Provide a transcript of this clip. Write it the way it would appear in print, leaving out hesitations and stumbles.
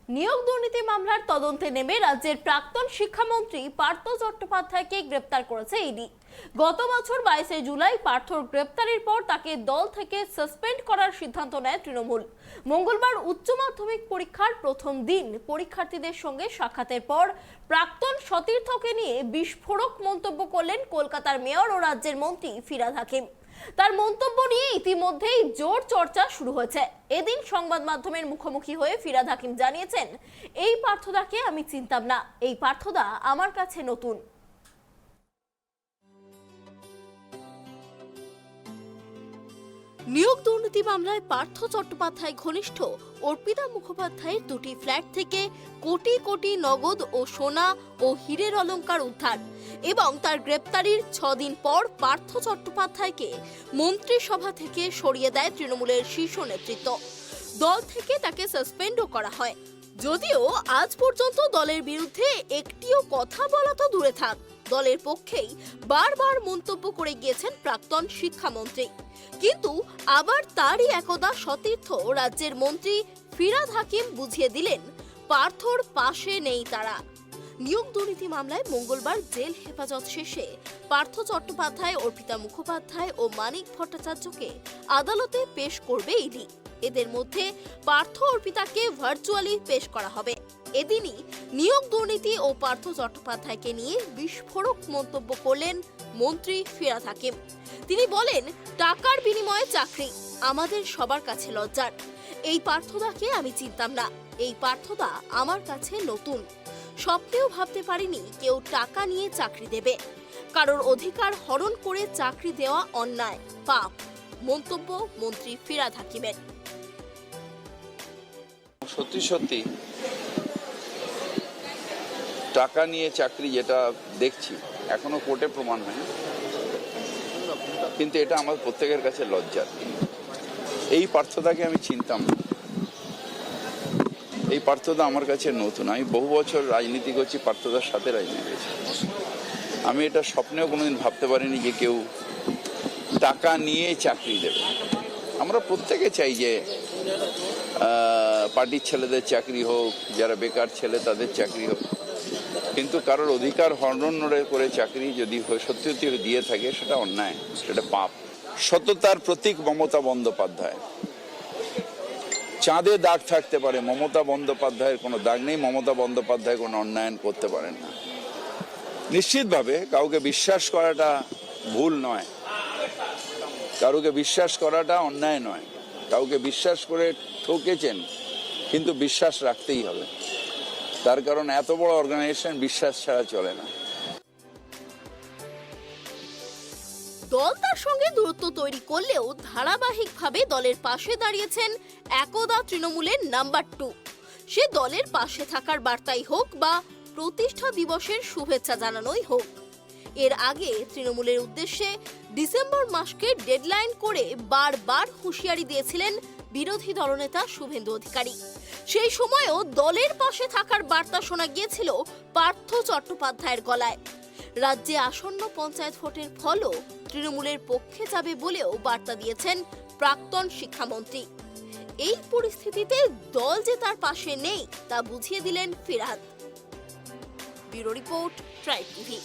নিয়োগ দুর্নীতি মামলার তদন্তে নেমে রাজ্যের প্রাক্তন শিক্ষামন্ত্রী পার্থ চট্টোপাধ্যায়কে গ্রেপ্তার করেছে ইডি। গত বছর 22 জুলাই পার্থর গ্রেপ্তারের পর তাকে দল থেকে সাসপেন্ড করার সিদ্ধান্ত নেয় তৃণমূল। মঙ্গলবার উচ্চ মাধ্যমিক পরীক্ষার প্রথম দিন পরীক্ষার্থীদের সঙ্গে সাক্ষাতের পর প্রাক্তন সতীর্থকে নিয়ে বিস্ফোরক মন্তব্য করলেন কলকাতার মেয়র ও রাজ্যের মন্ত্রী ফিরহাদ হাকিম। তার মন্তব্য নিয়ে ইতিমধ্যেই জোর চর্চা শুরু হয়েছে। এদিন সংবাদ মাধ্যমের মুখোমুখি হয়ে ফিরহাদ হাকিম জানিয়েছেন, এই পার্থদাকে আমি চিনতাম না, এই পার্থদা আমার কাছে নতুন। নিয়োগ দুর্নীতি মামলায় পার্থ চট্টোপাধ্যায় ঘনিষ্ঠ অর্পিতা মুখোপাধ্যায়ের দুটি ফ্ল্যাট থেকে কোটি কোটি নগদ ও সোনা ও হীরের অলংকার উদ্ধার এবং তার গ্রেপ্তারির 6 দিন পর পার্থ চট্টোপাধ্যায়কে মন্ত্রিসভা থেকে সরিয়ে দেয় তৃণমূলের শীর্ষ নেতৃত্ব। দল থেকে তাকে সাসপেন্ডও করা হয়। যদিও আজ পর্যন্ত দলের বিরুদ্ধে একটিও কথা বলা তো দূরে থাক, দলের পক্ষেই বারবার মন্তব্য করে গিয়েছেন প্রাক্তন শিক্ষামন্ত্রী। কিন্তু আবার তারই একদা সতীর্থ রাজ্যের মন্ত্রী ফিরহাদ হাকিম বুঝিয়ে দিলেন, পার্থর পাশে নেই তারা। নিয়োগ দুর্নীতি মামলায় মঙ্গলবার জেল হেফাজত শেষে পার্থ চট্টোপাধ্যায়, অর্পিতা মুখোপাধ্যায় ও মানিক ভট্টাচার্যকে আদালতে পেশ করবে ইডি। এদের মধ্যে পার্থ অর্পিতাকে ভার্চুয়ালি পেশ করা হবে। এদিনই নিয়োগ দুর্নীতি ও পার্থ চট্টোপাধ্যায়কে নিয়ে বিস্ফোরক মন্তব্য করলেন মন্ত্রী ফিরহাদ হাকিম। তিনি বলেন, টাকার বিনিময়ে চাকরি আমাদের সবার কাছে লজ্জার। এই পার্থদাকে আমি চিনতাম না, এই পার্থদা আমার কাছে নতুন। স্বপ্নেও ভাবতে পারিনি কেউ টাকা নিয়ে চাকরি দেবে। কারোর অধিকার হরণ করে চাকরি দেওয়া অন্যায়, পাপ। মন্তব্য মন্ত্রী ফিরহাদ হাকিমের। সত্যি সত্যি টাকা নিয়ে চাকরি যেটা দেখছি এখনো কোর্টে প্রমাণ হয়নি, কিন্তু এটা আমার প্রত্যেকের কাছে লজ্জার। এই পার্থদাকে আমি চিনতাম না, এই পার্থদা আমার কাছে নতুন। আমি বহু বছর রাজনীতি করছি, পার্থদার সাথে রাজনীতি করেছি। আমি এটা স্বপ্নেও কোনোদিন ভাবতে পারিনি যে কেউ টাকা নিয়ে চাকরি দেবে। আমরা প্রত্যেকে চাই যে পার্টির ছেলেদের চাকরি হোক, যারা বেকার ছেলে তাদের চাকরি হোক, কিন্তু কারোর অধিকার হরণ করে চাকরি যদি সত্যি সত্যি দিয়ে থাকে সেটা অন্যায়, সেটা পাপ। সততার প্রতীক মমতা বন্দ্যোপাধ্যায়। চাঁদে দাগ থাকতে পারে, মমতা বন্দ্যোপাধ্যায়ের কোনো দাগ নেই। মমতা বন্দ্যোপাধ্যায় কোনো অন্যায় করতে পারেন না। নিশ্চিতভাবে কাউকে বিশ্বাস করাটা ভুল নয়, কাউকে বিশ্বাস করাটা অন্যায় নয়। কাউকে বিশ্বাস করে ঠকেছেন, কিন্তু বিশ্বাস রাখতেই হবে, তার কারণ এত বড় অর্গানাইজেশন বিশ্বাস ছাড়া চলে না। দল তার সঙ্গে দূরত্ব তৈরি করলেও ধারাবাহিকভাবে দলের পাশে দাঁড়িয়েছেন একদা তৃণমূলের নাম্বার 2। সে দলের পাশে থাকার বার্তাই হোক বা প্রতিষ্ঠা দিবসের শুভেচ্ছা জানানোই হোক। এর আগে তৃণমূলের উদ্দেশ্যে ডিসেম্বর মাসকে ডেডলাইন করে বারবার হুঁশিয়ারি দিয়েছিলেন বিরোধী দলনেতা শুভেন্দু অধিকারী। সেই সময়ও দলের পাশে থাকার বার্তা শোনা গিয়েছিল পার্থ চট্টোপাধ্যায়ের গলায়। রাজ্যে আসন্ন পঞ্চায়েত ভোটের ফলও তৃণমূলের পক্ষে যাবে বলেও বার্তা দিয়েছেন প্রাক্তন শিক্ষামন্ত্রী। এই পরিস্থিতিতে দল যে তার পাশে নেই তা বুঝিয়ে দিলেন Firhad. Bureau report, tribe TV.